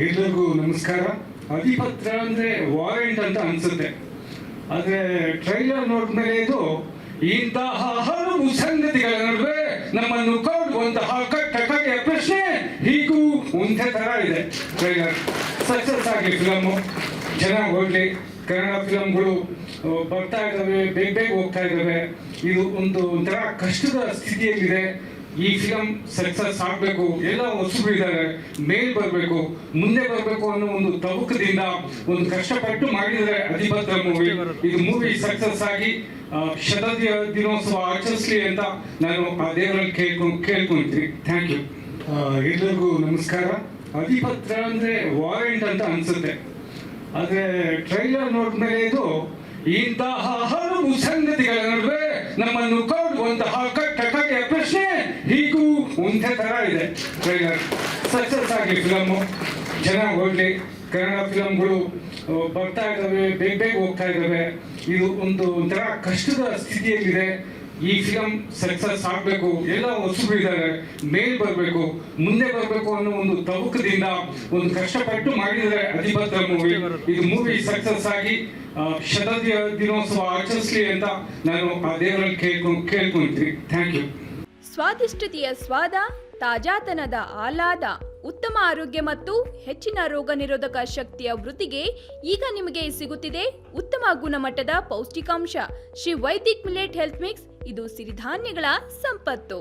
ಎಲ್ಲರಿಗೂ ನಮಸ್ಕಾರ. ಅಧಿಪತ್ರ ಅಂದರೆ ವಾರೆಂಟ್ ಅಂತ ಅನಿಸುತ್ತೆ, ಆದರೆ ಟ್ರೈಲರ್ ನೋಡಿದ್ಮೇಲೆ ಇದು ಇಂತಹ ಹಲವು ಸಂಗತಿಗಳ ನಡುವೆ ನಮ್ಮನ್ನು ಕಾಡುವಂತಹ ಕಟ್ಟಕಡೆಯ ಪ್ರಶ್ನೆ ಹೀಗೂ ಒಂದೇ ಥರ ಇದೆ. ಟ್ರೈಲರ್ ಸಕ್ಸಸ್ ಆಗಿ ಫಿಲಮು ಚೆನ್ನಾಗಿ ಹೋಗಲಿ. ಕನ್ನಡ ಫಿಲಮ್ಗಳು ಬರ್ತಾ ಇದ್ದಾವೆ, ಬೇಗ ಹೋಗ್ತಾ ಇದ್ದಾವೆ. ಇದು ಒಂಥರ ಕಷ್ಟದ ಸ್ಥಿತಿಯಲ್ಲಿದೆ. ಈ ಫಿಲಮ್ ಸಕ್ಸಸ್ ಆಗಬೇಕು, ಎಲ್ಲ ಹೊಸಬರು ಇದ್ದಾರೆ, ಮೇಲ್ ಬರಬೇಕು, ಮುಂದೆ ಬರಬೇಕು ಅನ್ನೋ ಒಂದು ತವಕದಿಂದ ಒಂದು ಕಷ್ಟಪಟ್ಟು ಮಾಡಿದರೆ ಅಧಿಪತ್ರ ಮೂವಿ. ಇದು ಮೂವಿ ಸಕ್ಸಸ್ ಆಗಿ ದಿನೋತ್ಸವ ಆಚರಿಸಲಿ ಅಂತ ನಾನು ಆ ದೇವರಲ್ಲಿ ಕೇಳ್ಕೊಂತೀನಿ. Thank you. ಎಲ್ಲರಿಗೂ ನಮಸ್ಕಾರ. ಅಧಿಪತ್ರ ಅಂದರೆ ವಾರೆಂಟ್ ಅಂತ ಅನಿಸುತ್ತೆ, ಆದರೆ ಟ್ರೈಲರ್ ನೋಡಿದ್ಮೇಲೆ ಇದು ಇಂತಹ ಹಲವು ಸಂಗತಿಗಳ ನಡುವೆ ನಮ್ಮನ್ನು ಕಾಡುವಂತಹ ಕಟ್ಟಕಡೆಯ ಪ್ರಶ್ನೆ ಹೀಗೂ ಒಂದೇ ಥರ ಇದೆ. ಟ್ರೈಲರ್ ಸಕ್ಸಸ್ ಆಗಿ ಫಿಲಮು ಚೆನ್ನಾಗಿ ಹೋಗಲಿ. ಕನ್ನಡ ಫಿಲಮ್ಗಳು ಬರ್ತಾ ಇದ್ದಾವೆ, ಬೇಗ ಹೋಗ್ತಾ ಇದ್ದಾವೆ. ಇದು ಒಂಥರ ಕಷ್ಟದ ಸ್ಥಿತಿಯಲ್ಲಿದೆ. ಈ ಫಿಲಮ್ ಸಕ್ಸಸ್ ಆಗಬೇಕು, ಎಲ್ಲ ಹೊಸಬರು ಇದ್ದಾರೆ, ಮೇಲ್ ಬರಬೇಕು, ಮುಂದೆ ಬರಬೇಕು ಅನ್ನೋ ಒಂದು ತವಕದಿಂದ ಒಂದು ಕಷ್ಟಪಟ್ಟು ಮಾಡಿದರೆ ಅಧಿಪತ್ರ ಮೂವಿ. ಇದು ಮೂವಿ ಸಕ್ಸಸ್ ಆಗಿ ದಿನೋತ್ಸವ ಆಚರಿಸಲಿ ಅಂತ ನಾನು ಆ ದೇವರಲ್ಲಿ ಕೇಳ್ಕೊಂತೀನಿ. Thank you. ಸ್ವಾದಿಷ್ಟತೆಯ ಸ್ವಾದ, ತಾಜಾತನದ ಆಹ್ಲಾದ, ಉತ್ತಮ ಆರೋಗ್ಯ ಮತ್ತು ಹೆಚ್ಚಿನ ರೋಗ ನಿರೋಧಕ ಶಕ್ತಿಯ ವೃದ್ಧಿಗೆ ಈಗ ನಿಮಗೆ ಸಿಗುತ್ತಿದೆ ಉತ್ತಮ ಗುಣಮಟ್ಟದ ಪೌಷ್ಟಿಕಾಂಶ. Shri Vaidik millet health mix. ಇದು ಸಿರಿಧಾನ್ಯಗಳ ಸಂಪತ್ತು.